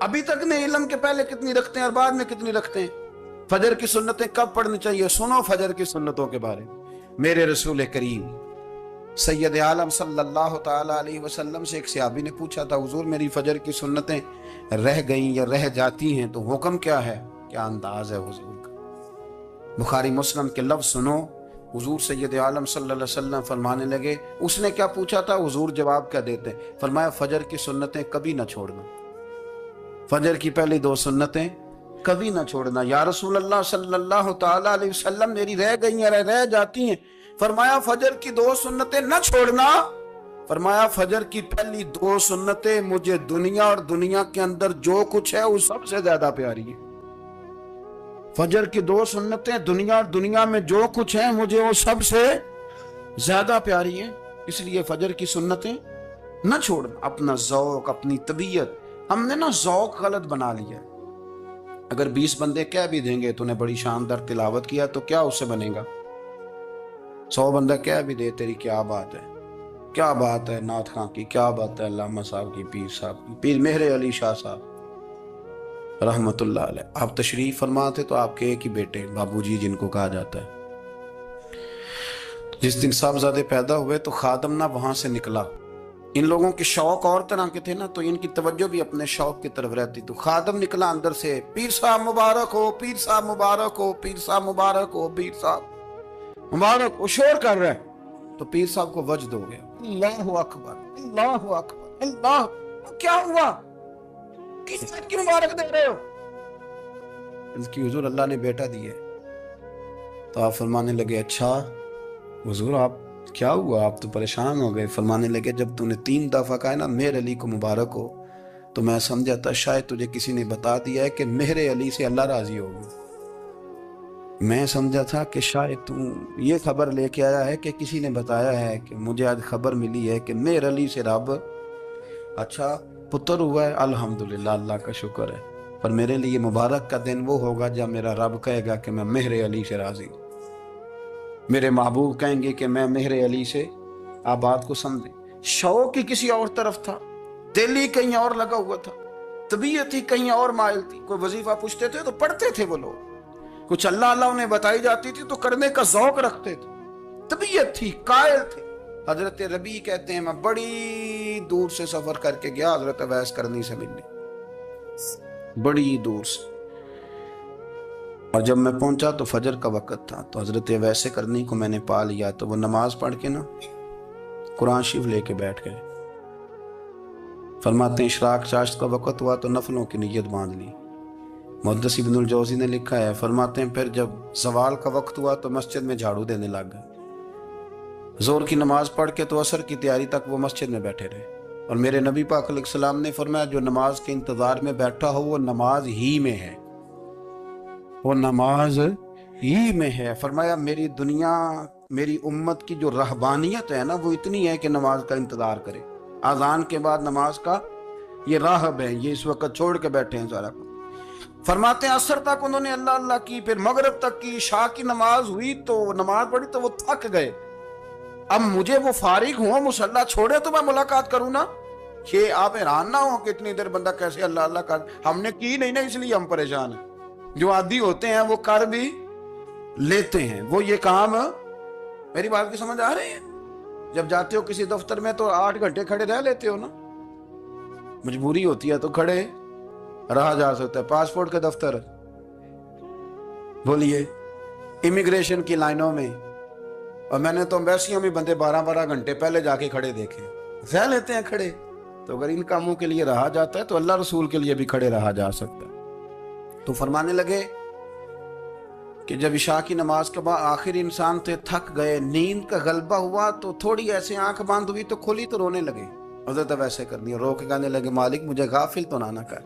ابھی تک نے علم کے پہلے کتنی رکھتے ہیں اور بعد میں کتنی رکھتے ہیں. فجر کی سنتیں کب پڑھنی چاہیے؟ سنو فجر کی سنتوں کے بارے میں. میرے رسول کریم سید عالم صلی اللہ تعالی علیہ وسلم سے ایک صحابی نے پوچھا تھا، حضور میری فجر کی سنتیں رہ گئیں یا رہ جاتی ہیں تو حکم کیا ہے؟ کیا انداز ہے حضور کا. بخاری مسلم کے لفظ سنو. حضور سید عالم صلی اللہ علیہ وسلم فرمانے لگے، اس نے کیا پوچھا تھا؟ حضور جواب کیا دیتے؟ فرمایا فجر کی سنتیں کبھی نہ چھوڑنا، فجر کی پہلی 2 سنتیں کبھی نہ چھوڑنا. یا رسول اللہ صلی اللہ تعالی علیہ وسلم میری رہ گئی ہیں، رہ جاتی ہیں. فرمایا فجر کی 2 سنتیں نہ چھوڑنا. فرمایا فجر کی پہلی 2 سنتیں مجھے دنیا اور دنیا کے اندر جو کچھ ہے وہ سب سے زیادہ پیاری ہے. فجر کی 2 سنتیں دنیا اور دنیا میں جو کچھ ہیں مجھے وہ سب سے زیادہ پیاری ہیں. اس لیے فجر کی سنتیں نہ چھوڑنا. اپنا ذوق، اپنی طبیعت، ہم نے نا ذوق غلط بنا لیا. اگر 20 بندے کہہ بھی دیں گے تو نے بڑی شاندار تلاوت کیا تو کیا اس سے بنے گا؟ 100 بندہ کہہ بھی دے تیری کیا بات ہے، کیا بات ہے نعت خاں کی، کیا بات ہے علامہ صاحب کی، پیر صاحب کی، پیر مہر علی شاہ صاحب رحمت اللہ علیہ. آپ تشریف فرما تھے تو آپ کے ایک ہی بیٹے بابو جی جن کو کہا جاتا ہے، جس دن صاحبزادے پیدا ہوئے تو خادم نہ وہاں سے نکلا. ان لوگوں کے شوق اور طرح کے تھے نا، تو ان کی توجہ بھی اپنے شوق کی طرف رہتی. تو خادم نکلا اندر سے، پیر صاحب مبارک ہو، پیر صاحب مبارک ہو، پیر صاحب مبارک ہو، پیر صاحب مبارک ہو. شور کر رہے تو پیر صاحب کو وجد ہو گیا. اللہ اکبر، اللہ اکبر، اللہ. کیا ہوا؟ کس بات کی مبارک دے رہے ہو؟ اس کی حضور اللہ نے بیٹا دی ہے. تو آپ فرمانے لگے اچھا حضور آپ کیا ہوا؟ آپ تو پریشان ہو گئے. فرمانے لگے جب تو نے 3 دفعہ کہا نا مہر علی کو مبارک ہو تو میں سمجھا تھا شاید تجھے کسی نے بتا دیا ہے کہ مہر علی سے اللہ راضی ہوگا. میں سمجھا تھا کہ شاید تو یہ خبر لے کے آیا ہے کہ کسی نے بتایا ہے کہ مجھے آج خبر ملی ہے کہ مہر علی سے رب اچھا پتر ہوا ہے. الحمدللہ، اللہ کا شکر ہے. پر میرے لیے مبارک کا دن وہ ہوگا جب میرا رب کہے گا کہ میں مہر علی سے راضی ہوں. میرے محبوب کہیں گے کہ میں مہر علی سے. آپ بات کو سمجھیں. شوق ہی کسی اور طرف تھا، دل ہی کہیں اور لگا ہوا تھا، طبیعت ہی کہیں اور مائل تھی. کوئی وظیفہ پوچھتے تھے تو پڑھتے تھے وہ لوگ، کچھ اللہ اللہ انہیں بتائی جاتی تھی تو کرنے کا ذوق رکھتے تھے. طبیعت تھی، قائل تھے. حضرت ربیع کہتے ہیں میں بڑی دور سے سفر کر کے گیا حضرت اویس کرنی سے ملنے، بڑی دور سے. اور جب میں پہنچا تو فجر کا وقت تھا. تو حضرت اویس کرنی کو میں نے پا لیا تو وہ نماز پڑھ کے نا قرآن شریف لے کے بیٹھ گئے. فرماتے ہیں اشراق چاشت کا وقت ہوا تو نفلوں کی نیت باندھ لی. محدث ابن الجوزی نے لکھا ہے، فرماتے ہیں پھر جب زوال کا وقت ہوا تو مسجد میں جھاڑو دینے لگ گئے. زور کی نماز پڑھ کے تو عصر کی تیاری تک وہ مسجد میں بیٹھے رہے. اور میرے نبی پاک علیہ السلام نے فرمایا جو نماز کے انتظار میں بیٹھا ہو وہ نماز ہی میں ہے، وہ نماز ہی میں ہے. فرمایا میری دنیا، میری امت کی جو رہبانیت ہے نا وہ اتنی ہے کہ نماز کا انتظار کرے. اذان کے بعد نماز کا یہ راہب ہے، یہ اس وقت چھوڑ کے بیٹھے ہیں سارا کچھ. فرماتے ہیں عصر تک انہوں نے اللہ اللہ کی، پھر مغرب تک کی. عشاء کی نماز ہوئی تو نماز پڑھی تو وہ تھک گئے. اب مجھے وہ فارغ ہوں، مصلی چھوڑے تو میں ملاقات کروں نا. یہ آپ حیران نہ ہو کہ اتنی دیر بندہ کیسے اللہ اللہ کر. ہم نے کی نہیں نا اس لیے ہم پریشان ہیں. جو عادی ہوتے ہیں وہ کر بھی لیتے ہیں. وہ یہ کام، میری بات کی سمجھ آ رہی ہے؟ جب جاتے ہو کسی دفتر میں تو 8 گھنٹے کھڑے رہ لیتے ہو نا، مجبوری ہوتی ہے تو کھڑے رہا جا سکتا ہے. پاسپورٹ کے دفتر بولیے، امیگریشن کی لائنوں میں، اور میں نے تو ایمبیسیوں میں بندے 12 گھنٹے پہلے جا کے کھڑے دیکھے، رہ لیتے ہیں کھڑے. تو اگر ان کاموں کے لیے رہا جاتا ہے تو اللہ رسول کے لیے بھی کھڑے رہا جا سکتا ہے. تو فرمانے لگے کہ جب عشاء کی نماز کے بعد آخر انسان تھے، تھک گئے، نیند کا غلبہ ہوا تو تھوڑی ایسے آنکھ بند ہوئی تو کھلی تو رونے لگے. حضرت ویسے کرنی رو کے کہنے لگے مالک مجھے غافل تو نہ کر،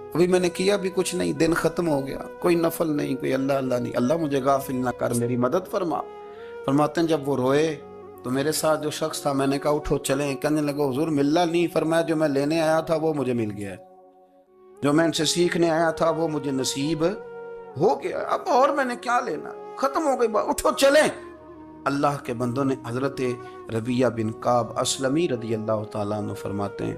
ابھی میں نے کیا بھی کچھ نہیں، دن ختم ہو گیا، کوئی نفل نہیں، کوئی اللہ اللہ نہیں، اللہ مجھے غافل نہ کر، میری مدد فرما. فرماتے ہیں جب وہ روئے تو میرے ساتھ جو شخص تھا میں نے کہا اٹھو چلیں. کہنے لگا حضور ملنا نہیں. فرمایا جو میں لینے آیا تھا وہ مجھے مل گیا ہے، جو میں ان سے سیکھنے آیا تھا وہ مجھے نصیب ہو گیا، اب اور میں نے کیا لینا، ختم ہو گئی بات، اٹھو چلیں. اللہ کے بندوں نے حضرت ربیہ بن کعب اسلمی رضی اللہ تعالیٰ عنہ فرماتے ہیں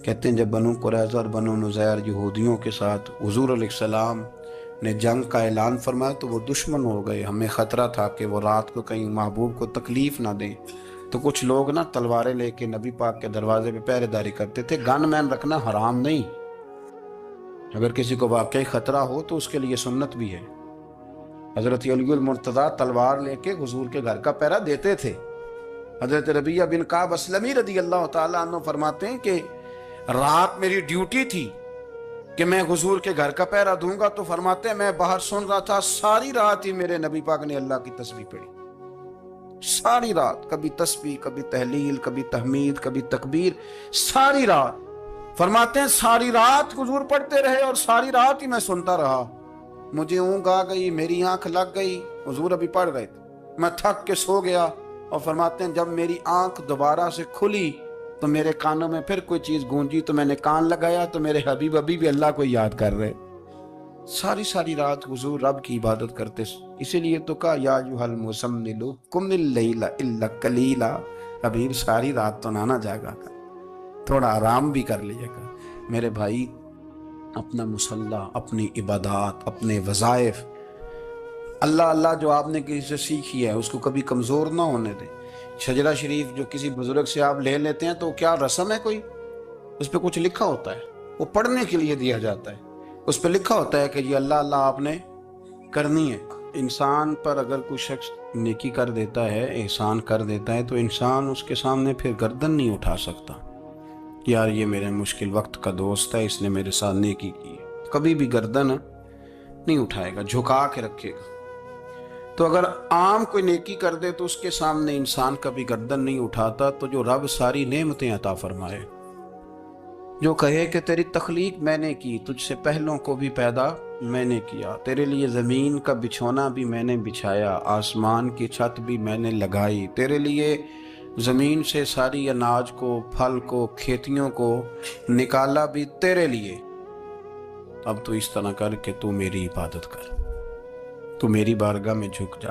کہتے ہیں جب بنو قریظہ اور بنو نذیر یہودیوں کے ساتھ حضور علیہ السلام نے جنگ کا اعلان فرمایا تو وہ دشمن ہو گئے. ہمیں خطرہ تھا کہ وہ رات کو کہیں محبوب کو تکلیف نہ دیں، تو کچھ لوگ نا تلواریں لے کے نبی پاک کے دروازے پہ پہرے داری کرتے تھے. گن مین رکھنا حرام نہیں، اگر کسی کو واقعی خطرہ ہو تو اس کے لیے سنت بھی ہے. حضرت علی المرتضیٰ تلوار لے کے حضور کے گھر کا پہرا دیتے تھے. حضرت ربیعہ بن کعب اسلمی رضی اللہ تعالیٰ عنہ فرماتے ہیں کہ رات میری ڈیوٹی تھی کہ میں حضور کے گھر کا پہرا دوں گا، تو فرماتے ہیں میں باہر سن رہا تھا، ساری رات ہی میرے نبی پاک نے اللہ کی تسبیح پڑھی. ساری رات، کبھی تسبیح، کبھی تحلیل، کبھی تحمید، کبھی تکبیر، ساری رات. فرماتے ہیں ساری رات حضور پڑھتے رہے اور ساری رات ہی میں سنتا رہا. مجھے اونگ آ گئی، میری آنکھ لگ گئی، حضور ابھی پڑھ رہے تھے، میں تھک کے سو گیا. اور فرماتے ہیں جب میری آنکھ دوبارہ سے کھلی تو میرے کانوں میں پھر کوئی چیز گونجی، تو میں نے کان لگایا تو میرے حبیب ابھی بھی اللہ کو یاد کر رہے. ساری رات حضور رب کی عبادت کرتے. اسی لیے تو کہا یا ایھا المزمل قم اللیل الا قلیلا، حبیب ساری رات تو نہ جاگا کر، تھوڑا آرام بھی کر لیا کر. میرے بھائی، اپنا مصلی، اپنی عبادات، اپنے وظائف، اللہ اللہ جو آپ نے کسی سے سیکھی ہے اس کو کبھی کمزور نہ ہونے دیں. شجرہ شریف جو کسی بزرگ سے آپ لے لیتے ہیں تو کیا رسم ہے کوئی؟ اس پہ کچھ لکھا ہوتا ہے، وہ پڑھنے کے لیے دیا جاتا ہے. اس پہ لکھا ہوتا ہے کہ یہ اللہ اللہ آپ نے کرنی ہے. انسان پر اگر کوئی شخص نیکی کر دیتا ہے، احسان کر دیتا ہے، تو انسان اس کے سامنے پھر گردن نہیں اٹھا سکتا. یار یہ میرے مشکل وقت کا دوست ہے، اس نے میرے ساتھ نیکی کی ہے، کبھی بھی گردن نہیں اٹھائے گا، جھکا کے رکھے گا. تو اگر عام کوئی نیکی کر دے تو اس کے سامنے انسان کبھی گردن نہیں اٹھاتا. تو جو رب ساری نعمتیں عطا فرمائے، جو کہے کہ تیری تخلیق میں نے کی، تجھ سے پہلوں کو بھی پیدا میں نے کیا، تیرے لیے زمین کا بچھونا بھی میں نے بچھایا، آسمان کی چھت بھی میں نے لگائی، تیرے لیے زمین سے ساری اناج کو، پھل کو، کھیتیوں کو نکالا بھی تیرے لیے. اب تو اس طرح کر کہ تو میری عبادت کر، تو میری بارگاہ میں جھک جا.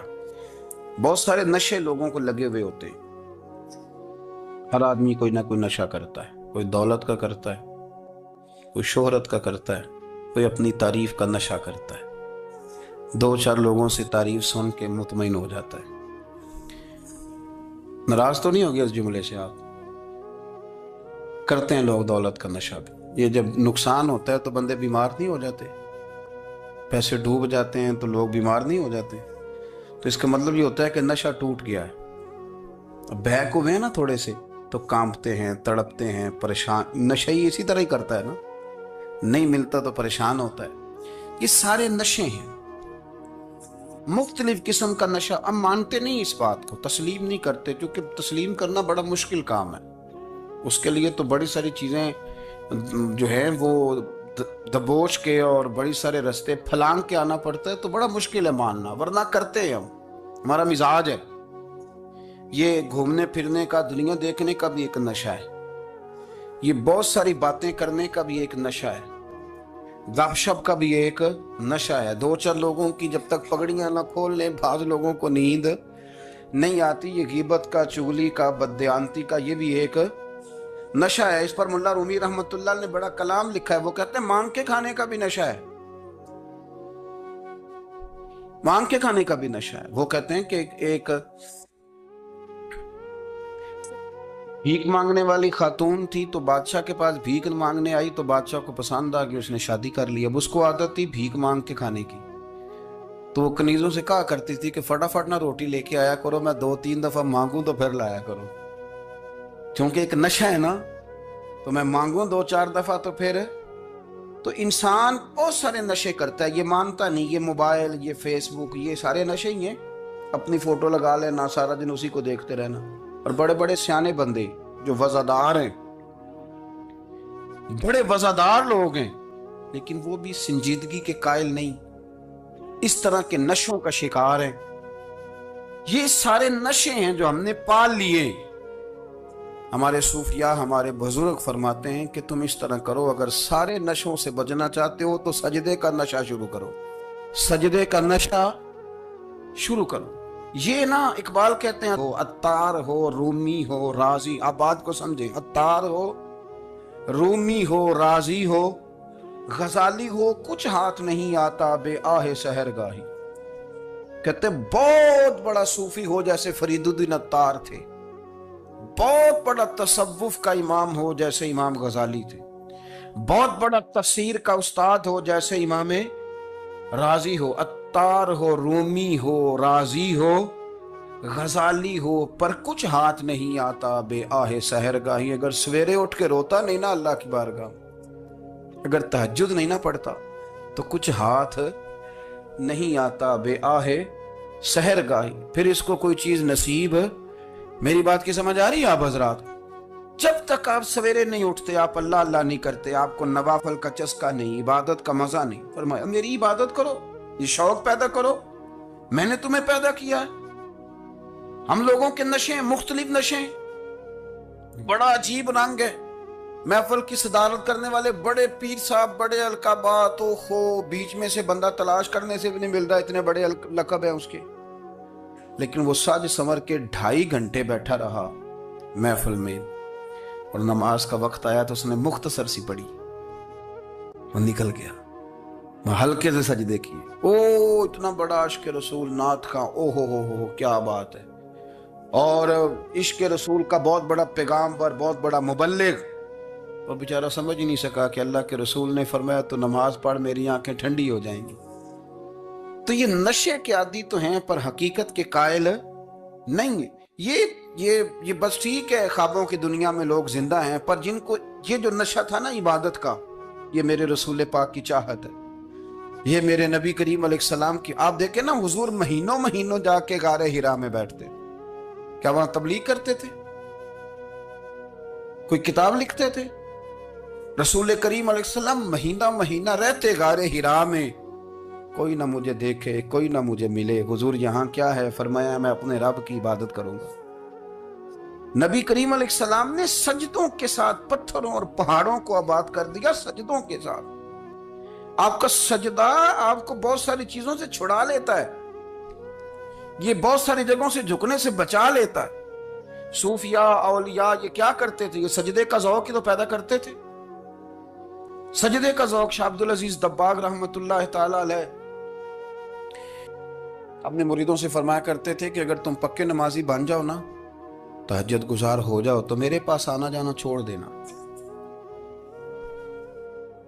بہت سارے نشے لوگوں کو لگے ہوئے ہوتے ہیں. ہر آدمی کوئی نہ کوئی نشہ کرتا ہے. کوئی دولت کا کرتا ہے، کوئی شہرت کا کرتا ہے، کوئی اپنی تعریف کا نشہ کرتا ہے. دو چار لوگوں سے تعریف سن کے مطمئن ہو جاتا ہے. ناراض تو نہیں ہوگی اس جملے سے؟ آپ کرتے ہیں لوگ دولت کا نشہ بھی. یہ جب نقصان ہوتا ہے تو بندے بیمار نہیں ہو جاتے؟ پیسے ڈوب جاتے ہیں تو لوگ بیمار نہیں ہو جاتے؟ تو اس کا مطلب یہ ہوتا ہے کہ نشہ ٹوٹ گیا ہے. بہک ہوئے ہیں نا تھوڑے سے تو کانپتے ہیں، تڑپتے ہیں، پریشان. نشہ ہی اسی طرح ہی کرتا ہے نا، نہیں ملتا تو پریشان ہوتا ہے. یہ سارے نشے ہیں، مختلف قسم کا نشہ. ہم مانتے نہیں اس بات کو، تسلیم نہیں کرتے، کیونکہ تسلیم کرنا بڑا مشکل کام ہے. اس کے لیے تو بڑی ساری چیزیں جو ہیں وہ دبوچ کے اور بڑی سارے رستے پھلانگ کے آنا پڑتا ہے. تو بڑا مشکل ہے ماننا، ورنہ کرتے ہیں ہم. ہمارا مزاج ہے. یہ گھومنے پھرنے کا، دنیا دیکھنے کا بھی ایک نشہ ہے. یہ بہت ساری باتیں کرنے کا بھی ایک نشہ ہے. گپ شپ کا بھی ایک نشہ ہے. دو چار لوگوں کی جب تک پگڑیاں نہ کھول لیں، بعض لوگوں کو نیند نہیں آتی. یہ غیبت کا، چغلی کا، بددیانتی کا، یہ بھی ایک نشہ ہے. اس پر ملا رومی رحمت اللہ نے بڑا کلام لکھا ہے. وہ کہتے ہیں مانگ کے کھانے کا بھی نشہ ہے، مانگ کے کھانے کا بھی نشہ ہے. وہ کہتے ہیں کہ ایک بھیک مانگنے والی خاتون تھی، تو بادشاہ کے پاس بھیک مانگنے آئی، تو بادشاہ کو پسند آ گئی، اس نے شادی کر لی. اب اس کو عادت تھی بھیک مانگ کے کھانے کی، تو وہ کنیزوں سے کہا کرتی تھی کہ فٹافٹ نہ روٹی لے کے آیا کرو، میں 2-3 دفعہ مانگوں تو پھر لایا کرو. کیونکہ ایک نشہ ہے نا، تو میں مانگوں 2-4 دفعہ تو پھر. تو انسان بہت سارے نشے کرتا ہے، یہ مانتا نہیں. یہ موبائل، یہ فیس بک، یہ سارے نشے ہی ہیں. اپنی فوٹو لگا لینا، سارا دن اسی کو دیکھتے رہنا. اور بڑے بڑے سیانے بندے جو وزادار ہیں، بڑے وزادار لوگ ہیں، لیکن وہ بھی سنجیدگی کے قائل نہیں، اس طرح کے نشوں کا شکار ہیں. یہ سارے نشے ہیں جو ہم نے پال لیے. ہمارے صوفیاء، ہمارے بزرگ فرماتے ہیں کہ تم اس طرح کرو، اگر سارے نشوں سے بچنا چاہتے ہو تو سجدے کا نشہ شروع کرو. سجدے کا نشہ شروع کرو. یہ نا اقبال کہتے ہیں، عطار ہو، رومی ہو، رازی، آپ بات کو سمجھیں، عطار ہو، رومی ہو راضی ہو غزالی ہو کچھ ہاتھ نہیں آتا بے آہ سحر گاہی. کہتے بہت بڑا صوفی ہو جیسے فرید الدین عطار تھے، بہت بڑا تصوف کا امام ہو جیسے امام غزالی تھے، بہت بڑا تفسیر کا استاد ہو جیسے امام رازی ہو، عطار ہو رومی ہو رازی ہو غزالی ہو، پر کچھ ہاتھ نہیں آتا بے آہ سحر گاہی. اگر سویرے اٹھ کے روتا نہیں نا اللہ کی بارگاہ، اگر تہجد نہیں نہ پڑھتا تو کچھ ہاتھ نہیں آتا بے آہ سحر گاہی. پھر اس کو کوئی چیز نصیب. میری بات کی سمجھ آ رہی ہے آپ حضرات؟ جب تک آپ سویرے نہیں اٹھتے، آپ اللہ اللہ نہیں کرتے، آپ کو نوافل کا چسکا نہیں، عبادت کا مزہ نہیں، فرمایا میری عبادت کرو، یہ شوق پیدا کرو، میں نے تمہیں پیدا کیا ہے. ہم لوگوں کے نشے مختلف نشے، بڑا عجیب رنگ ہے. محفل کی صدارت کرنے والے بڑے پیر صاحب، بڑے القابات، بیچ میں سے بندہ تلاش کرنے سے بھی نہیں مل رہا، اتنے بڑے لقب ہیں اس کے. لیکن وہ سج سنور کے 2.5 گھنٹے بیٹھا رہا محفل میں، اور نماز کا وقت آیا تو اس نے مختصر سی پڑھی، وہ نکل گیا. ہلکے سے سجدے کیے. اتنا بڑا عشق رسول نعت خواں، ہو کیا بات ہے. اور عشق رسول کا بہت بڑا پیغامبر، بہت بڑا مبلغ، وہ بیچارہ سمجھ ہی نہیں سکا کہ اللہ کے رسول نے فرمایا تو نماز پڑھ میری آنکھیں ٹھنڈی ہو جائیں گی. تو یہ نشے کے عادی تو ہیں پر حقیقت کے قائل نہیں. یہ بس ٹھیک ہے خوابوں کی دنیا میں لوگ زندہ ہیں، پر جن کو یہ جو نشہ تھا نا عبادت کا، یہ میرے رسول پاک کی چاہت ہے، یہ میرے نبی کریم علیہ السلام کی. آپ دیکھیں نا حضور مہینوں جا کے غار حرا میں بیٹھتے. کیا وہاں تبلیغ کرتے تھے؟ کوئی کتاب لکھتے تھے؟ رسول کریم علیہ السلام مہینہ رہتے غار حرا میں. کوئی نہ مجھے دیکھے، کوئی نہ مجھے ملے. حضور یہاں کیا ہے؟ فرمایا میں اپنے رب کی عبادت کروں گا. نبی کریم علیہ السلام نے سجدوں کے ساتھ پتھروں اور پہاڑوں کو آباد کر دیا، سجدوں کے ساتھ. آپ کا سجدہ آپ کو بہت ساری چیزوں سے چھڑا لیتا ہے، یہ بہت ساری جگہوں سے جھکنے سے بچا لیتا ہے. صوفیاء اولیاء یہ کیا کرتے تھے؟ یہ سجدے کا ذوق ہی تو پیدا کرتے تھے. سجدے کا ذوق. شاہ عبد العزیز دباغ رحمت اللہ تعالی علیہ اپنے مریدوں سے فرمایا کرتے تھے کہ اگر تم پکے نمازی بن جاؤ نا، تہجد گزار ہو جاؤ، تو میرے پاس آنا جانا چھوڑ دینا.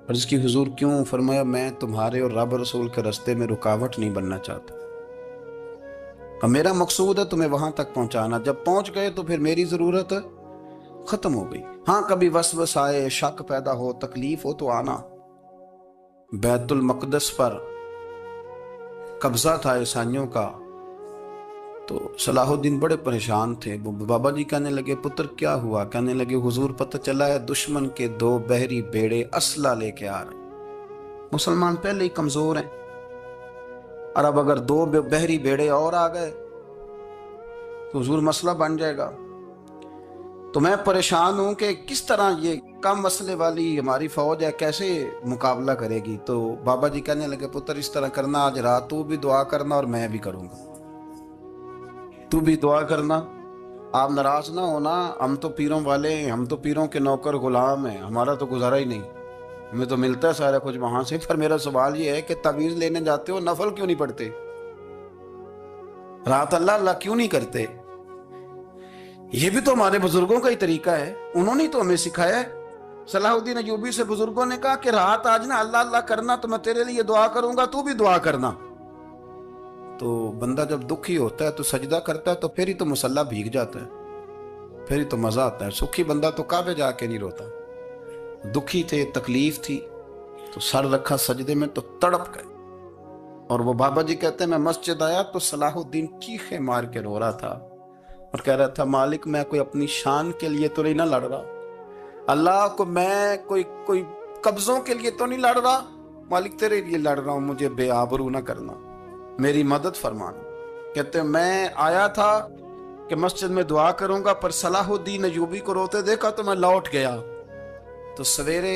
عرض کی حضور کیوں؟ فرمایا میں تمہارے اور رب رسول کے رستے میں رکاوٹ نہیں بننا چاہتا، اور میرا مقصود ہے تمہیں وہاں تک پہنچانا. جب پہنچ گئے تو پھر میری ضرورت ختم ہو گئی. ہاں کبھی وسوس آئے، شک پیدا ہو، تکلیف ہو تو آنا. بیت المقدس پر قبضہ تھا عیسائیوں کا، تو صلاح الدین بڑے پریشان تھے. بابا جی کہنے لگے پتر کیا ہوا؟ کہنے لگے حضور پتہ چلا ہے دشمن کے 2 بحری بیڑے اسلحہ لے کے آ رہے ہیں. مسلمان پہلے ہی کمزور ہیں، اور اب اگر 2 بحری بیڑے اور آ گئے تو حضور مسئلہ بن جائے گا. تو میں پریشان ہوں کہ کس طرح یہ کم مسئلے والی ہماری فوج ہے کیسے مقابلہ کرے گی. تو بابا جی کہنے لگے پتر اس طرح کرنا، آج رات تو بھی دعا کرنا اور میں بھی کروں گا، تو بھی دعا کرنا. آپ ناراض نہ ہونا، ہم تو پیروں والے ہیں، ہم تو پیروں کے نوکر غلام ہیں، ہمارا تو گزارا ہی نہیں، ہمیں تو ملتا ہے سارا کچھ وہاں سے. پر میرا سوال یہ ہے کہ تعویذ لینے جاتے ہو نفل کیوں نہیں پڑھتے؟ رات اللہ اللہ کیوں نہیں کرتے؟ یہ بھی تو ہمارے بزرگوں کا ہی طریقہ ہے، انہوں نے تو ہمیں سکھایا ہے. صلاح الدین ایوبی سے بزرگوں نے کہا کہ رات آج نا اللہ اللہ کرنا، تو میں تیرے لیے دعا کروں گا، تو بھی دعا کرنا. تو بندہ جب دکھی ہوتا ہے تو سجدہ کرتا ہے، تو پھر ہی تو مصلی بھیگ جاتا ہے، پھر ہی تو مزہ آتا ہے. سکھی بندہ تو کعبے جا کے نہیں روتا. دکھی تھے، تکلیف تھی، تو سر رکھا سجدے میں تو تڑپ گئے. اور وہ بابا جی کہتے ہیں میں مسجد آیا تو صلاح الدین چیخے مار کے رو رہا تھا اور کہہ رہا تھا مالک میں کوئی اپنی شان کے لیے تو نہیں نہ لڑ رہا، اللہ کو میں کوئی قبضوں کے لیے تو نہیں لڑ رہا، مالک تیرے لیے لڑ رہا ہوں، مجھے بے آبرو نہ کرنا، میری مدد فرمانا. کہتے ہیں میں آیا تھا کہ مسجد میں دعا کروں گا، پر صلاح الدین ایوبی کو روتے دیکھا تو میں لوٹ گیا. تو سویرے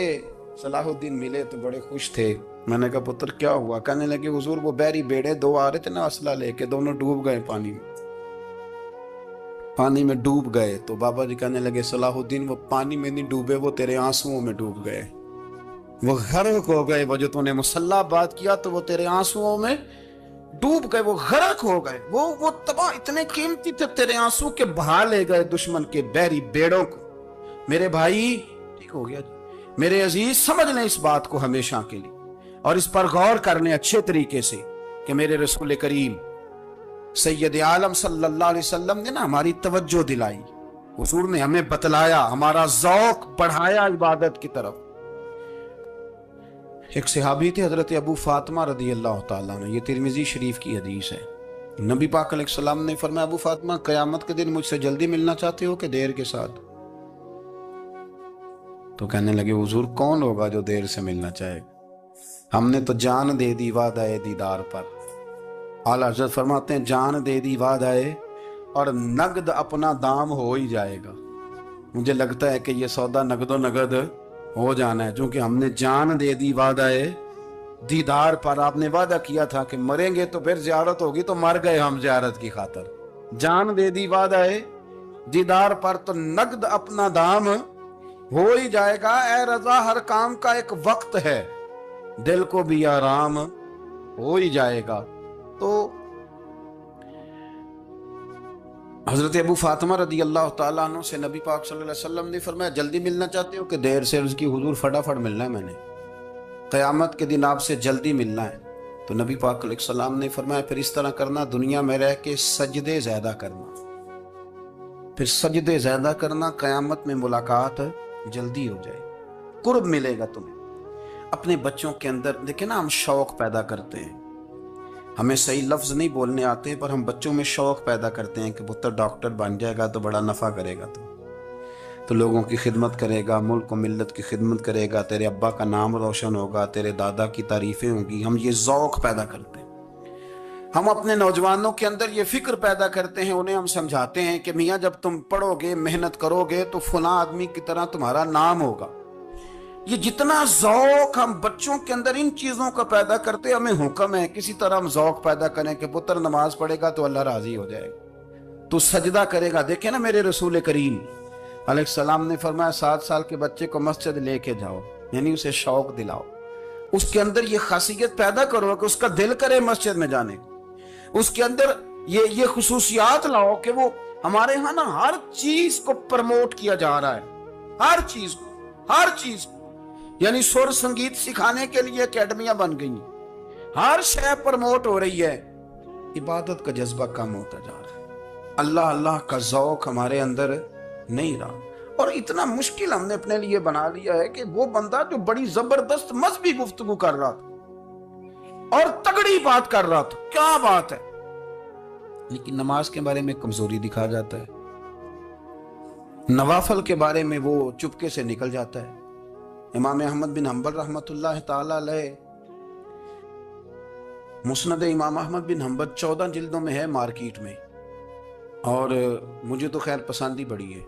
صلاح الدین ملے تو بڑے خوش تھے. میں نے کہا پتر کیا ہوا؟ کہنے لگے حضور وہ بحری بیڑے 2 آ رہے تھے نا اسلحہ لے کے، دونوں ڈوب گئے پانی میں. پانی میں ڈوب گئے تو بابا جی کہنے لگے صلاح الدین وہ پانی میں نہیں ڈوبے، وہ تیرے آنسوؤں میں ڈوب گئے، وہ غرق ہو گئے، وہ جو تو نے مسلح بات کیا تو وہ تیرے آنسوؤں میں ڈوب گئے، وہ غرق ہو گئے، وہ تباہ، اتنے قیمتی تھے تیرے آنسو کے بہا لے گئے دشمن کے بحری بیڑوں کو۔ میرے بھائی ٹھیک ہو گیا جی، میرے عزیز سمجھ لیں اس بات کو ہمیشہ کے لیے، اور اس پر غور کر لیں اچھے طریقے سے کہ میرے رسول کریم سید عالم صلی اللہ علیہ وسلم نے نا ہماری توجہ دلائی، حضور نے ہمیں بتلایا، ہمارا ذوق بڑھایا عبادت کی طرف۔ ایک صحابی تھے حضرت ابو فاطمہ رضی اللہ تعالیٰ عنہ، یہ ترمذی شریف کی حدیث ہے۔ نبی پاک علیہ السلام نے فرمایا ابو فاطمہ قیامت کے دن مجھ سے جلدی ملنا چاہتے ہو کہ دیر کے ساتھ؟ تو کہنے لگے حضور کون ہوگا جو دیر سے ملنا چاہے گا، ہم نے تو جان دے دی وعدہ دیدار پر۔ اعلیٰ حضرت فرماتے ہیں جان دے دی وعدہ اور نقد اپنا دام ہو ہی جائے گا۔ مجھے لگتا ہے کہ یہ سودا نقد و نقد ہو جانا ہے، چونکہ ہم نے جان دے دی وعدہ دیدار پر۔ آپ نے وعدہ کیا تھا کہ مریں گے تو پھر زیارت ہوگی، تو مر گئے ہم زیارت کی خاطر۔ جان دے دی وعدہ دیدار پر تو نقد اپنا دام ہو ہی جائے گا۔ اے رضا ہر کام کا ایک وقت ہے، دل کو بھی آرام ہو ہی جائے گا۔ تو حضرت ابو فاطمہ رضی اللہ تعالیٰ عنہ سے نبی پاک صلی اللہ علیہ وسلم نے فرمایا جلدی ملنا چاہتے ہو کہ دیر سے؟ اس کی حضور فٹافٹ ملنا ہے، میں نے قیامت کے دن آپ سے جلدی ملنا ہے۔ تو نبی پاک علیہ السلام نے فرمایا پھر اس طرح کرنا، دنیا میں رہ کے سجدے زیادہ کرنا، پھر سجدے زیادہ کرنا، قیامت میں ملاقات جلدی ہو جائے، قرب ملے گا تمہیں۔ اپنے بچوں کے اندر دیکھیں نا، ہم شوق پیدا کرتے ہیں، ہمیں صحیح لفظ نہیں بولنے آتے پر ہم بچوں میں شوق پیدا کرتے ہیں کہ پتر ڈاکٹر بن جائے گا تو بڑا نفع کرے گا، تو لوگوں کی خدمت کرے گا، ملک و ملت کی خدمت کرے گا، تیرے ابا کا نام روشن ہوگا، تیرے دادا کی تعریفیں ہوں گی۔ ہم یہ ذوق پیدا کرتے ہیں، ہم اپنے نوجوانوں کے اندر یہ فکر پیدا کرتے ہیں، انہیں ہم سمجھاتے ہیں کہ میاں جب تم پڑھو گے، محنت کرو گے تو فلاں آدمی کی طرح تمہارا نام ہوگا۔ یہ جتنا ذوق ہم بچوں کے اندر ان چیزوں کا پیدا کرتے، ہمیں حکم ہے کسی طرح ہم ذوق پیدا کریں کہ پتر نماز پڑھے گا تو اللہ راضی ہو جائے گا، تو سجدہ کرے گا۔ دیکھیں نا میرے رسول کریم علیہ السلام نے فرمایا 7 سال کے بچے کو مسجد لے کے جاؤ، یعنی اسے شوق دلاؤ، اس کے اندر یہ خاصیت پیدا کرو کہ اس کا دل کرے مسجد میں جانے کو، اس کے اندر یہ خصوصیات لاؤ کہ وہ ہمارے ہاں نا ہر چیز کو پرموٹ کیا جا رہا ہے، ہر چیز کو، یعنی سر سنگیت سکھانے کے لیے اکیڈمیاں بن گئی ہیں، ہر شے پرموٹ ہو رہی ہے، عبادت کا جذبہ کم ہوتا جا رہا ہے، اللہ کا ذوق ہمارے اندر نہیں رہا۔ اور اتنا مشکل ہم نے اپنے لیے بنا لیا ہے کہ وہ بندہ جو بڑی زبردست مذہبی گفتگو کر رہا تھا اور تگڑی بات کر رہا تھا، کیا بات ہے، لیکن نماز کے بارے میں کمزوری دکھا جاتا ہے، نوافل کے بارے میں وہ چپکے سے نکل جاتا ہے۔ امام احمد بن حنبل رحمۃ اللہ تعالی علیہ، مسند امام احمد بن حنبل 14 جلدوں میں ہے مارکیٹ میں، اور مجھے تو خیر پسند ہی بڑی ہے،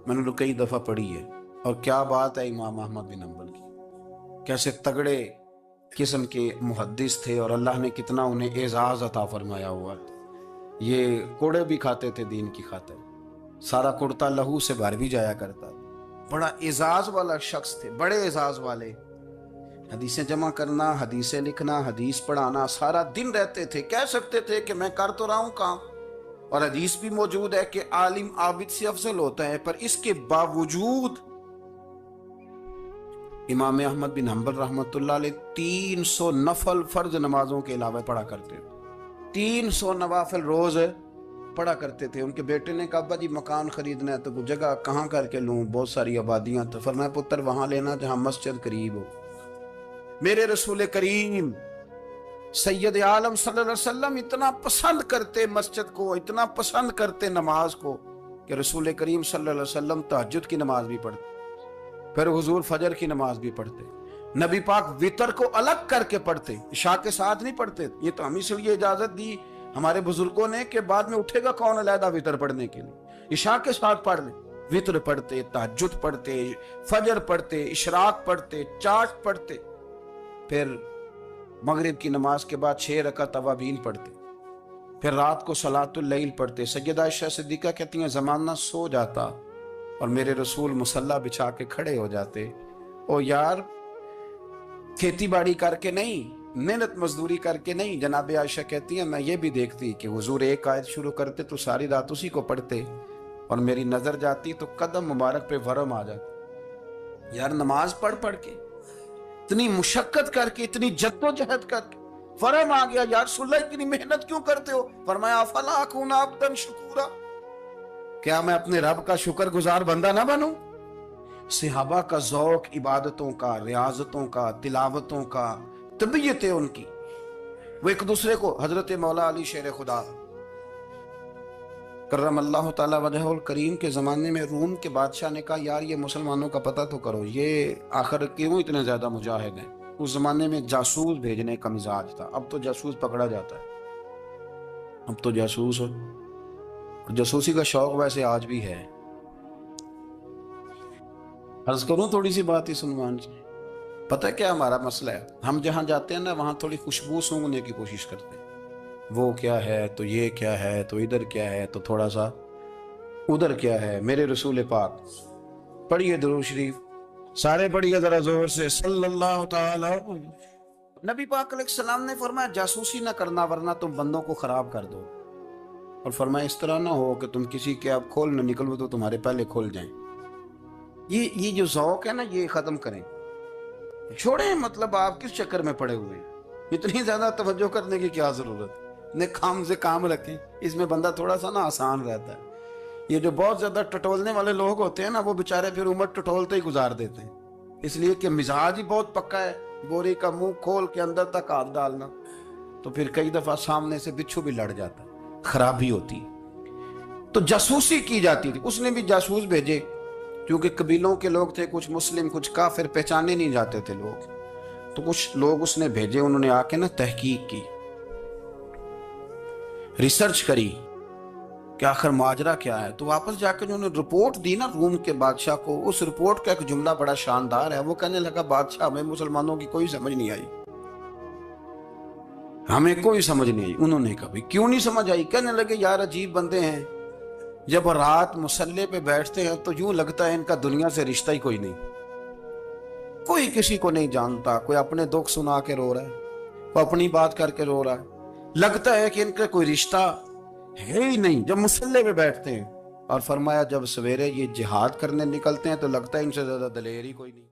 میں نے تو کئی دفعہ پڑھی ہے۔ اور کیا بات ہے امام احمد بن حنبل کی، کیسے تگڑے قسم کے محدث تھے اور اللہ نے کتنا انہیں اعزاز عطا فرمایا ہوا۔ یہ کوڑے بھی کھاتے تھے دین کی خاطر، سارا کرتا لہو سے بھر بھی جایا کرتا تھا، بڑا اعزاز والا شخص تھے، بڑے اعزاز والے، حدیثیں جمع کرنا، حدیثیں لکھنا، حدیث پڑھانا، سارا دن رہتے تھے۔ کہہ سکتے تھے کہ میں کر تو رہا ہوں کام، اور حدیث بھی موجود ہے کہ عالم عابد سے افضل ہوتا ہے، پر اس کے باوجود امام احمد بن حنبل رحمۃ اللہ علیہ 300 نفل فرض نمازوں کے علاوہ پڑھا کرتے تھے، 300 نوافل روز پڑھا کرتے تھے۔ ان کے بیٹے نے کہا ابا جی مکان خریدنا ہے تو وہ جگہ کہاں کر کے لوں، بہت ساری آبادیاں، تو فرمایا پتر وہاں لینا جہاں مسجد قریب ہو۔ میرے رسول کریم سید عالم صلی اللہ علیہ وسلم اتنا پسند کرتے مسجد کو، اتنا پسند کرتے نماز کو، کہ رسول کریم صلی اللہ علیہ وسلم تہجد کی نماز بھی پڑھتے، پھر حضور فجر کی نماز بھی پڑھتے، نبی پاک وتر کو الگ کر کے پڑھتے، عشاء کے ساتھ نہیں پڑھتے۔ یہ تو ہم اس لیے اجازت دی ہمارے بزرگوں نے کہ بعد میں اٹھے گا کون علیحدہ وتر پڑھنے کے لیے، عشاء کے ساتھ پڑھ لیں۔ وتر پڑھتے، تہجد پڑھتے، فجر پڑھتے، اشراق پڑھتے، چاش پڑھتے، پھر مغرب کی نماز کے بعد 6 رکعت اوابین پڑھتے، پھر رات کو صلاۃ اللیل پڑھتے. سیدہ عائشہ صدیقہ کہتی ہیں زمانہ سو جاتا اور میرے رسول مصلی بچھا کے کھڑے ہو جاتے. او یار کھیتی باڑی کر کے نہیں, محنت مزدوری کر کے نہیں. جناب عائشہ کہتی ہیں میں یہ بھی دیکھتی کہ حضور ایک آیت شروع کرتے تو ساری رات اسی کو پڑھتے, اور میری نظر جاتی تو قدم مبارک پہ ورم آ جاتا. یار نماز پڑھ پڑھ کے, اتنی مشقت کر کے, اتنی جد و جہد کر کے ورم آ گیا. یا رسول اللہ اتنی محنت کیوں کرتے ہو؟ فرمایا افلا اکون عبدا شکورا, کیا میں اپنے رب کا شکر گزار بندہ نہ بنوں؟ صحابہ کا ذوق عبادتوں کا, ریاضتوں کا, تلاوتوں کا, طبیعتیں ان کی, وہ ایک دوسرے کو. حضرت مولا علی شیر خدا کرم اللہ تعالی وجہ الکریم کے زمانے میں روم کے بادشاہ نے کہا یار یہ مسلمانوں کا پتہ تو کرو, یہ آخر کیوں اتنے زیادہ مجاہد ہیں. اس زمانے میں جاسوس بھیجنے کا مزاج تھا. اب تو جاسوس پکڑا جاتا ہے, اب تو جاسوس جاسوسی کا شوق ویسے آج بھی ہے. عرض کروں تھوڑی سی بات اس عنوان سے. پتہ کیا ہمارا مسئلہ ہے؟ ہم جہاں جاتے ہیں نا وہاں تھوڑی خوشبو سونگنے کی کوشش کرتے ہیں. وہ کیا ہے تو یہ کیا ہے تو ادھر کیا ہے تو تھوڑا سا ادھر کیا ہے. میرے رسول پاک پڑھیے درود شریف, سارے پڑھیے ذرا زور سے, صلی اللہ تعالی. نبی پاک علیہ السلام نے فرمایا جاسوسی نہ کرنا ورنہ تم بندوں کو خراب کر دو, اور فرمایا اس طرح نہ ہو کہ تم کسی کے آپ کھول نہ نکلو تو تمہارے پہلے کھول جائیں. یہ جو ذوق ہے نا یہ ختم کریں, چھوڑیں. مطلب آپ کس چکر میں پڑے ہوئے ہیں؟ اتنی زیادہ توجہ کرنے کی کیا ضرورت ہے؟ نے کام سے کام رکھیں, اس میں بندہ تھوڑا سا نا آسان رہتا ہے. یہ جو بہت زیادہ ٹٹولنے والے لوگ ہوتے ہیں نا وہ بےچارے پھر عمر ٹٹولتے ہی گزار دیتے ہیں, اس لیے کہ مزاج ہی بہت پکا ہے. بوری کا منہ کھول کے اندر تک ہاتھ ڈالنا, تو پھر کئی دفعہ سامنے سے بچھو بھی لڑ جاتا, خرابی ہوتی. تو جاسوسی کی جاتی تھی. اس نے بھی جاسوس بھیجے کیونکہ قبیلوں کے لوگ تھے, کچھ مسلم کچھ کافر, پہچانے نہیں جاتے تھے لوگ. تو کچھ لوگ اس نے بھیجے, انہوں نے آ کے نا تحقیق کی, ریسرچ کری کہ آخر ماجرا کیا ہے. تو واپس جا کے انہوں نے رپورٹ دی نا روم کے بادشاہ کو. اس رپورٹ کا ایک جملہ بڑا شاندار ہے. وہ کہنے لگا بادشاہ ہمیں مسلمانوں کی کوئی سمجھ نہیں آئی, ہمیں کوئی سمجھ نہیں آئی. انہوں نے کہا کیوں نہیں سمجھ آئی؟ کہنے لگے یار عجیب بندے ہیں, جب رات مصلے پہ بیٹھتے ہیں تو یوں لگتا ہے ان کا دنیا سے رشتہ ہی کوئی نہیں, کوئی کسی کو نہیں جانتا. کوئی اپنے دکھ سنا کے رو رہا ہے, کوئی اپنی بات کر کے رو رہا ہے, لگتا ہے کہ ان کا کوئی رشتہ ہے ہی نہیں جب مصلے پہ بیٹھتے ہیں. اور فرمایا جب سویرے یہ جہاد کرنے نکلتے ہیں تو لگتا ہے ان سے زیادہ دلیر ہی کوئی نہیں.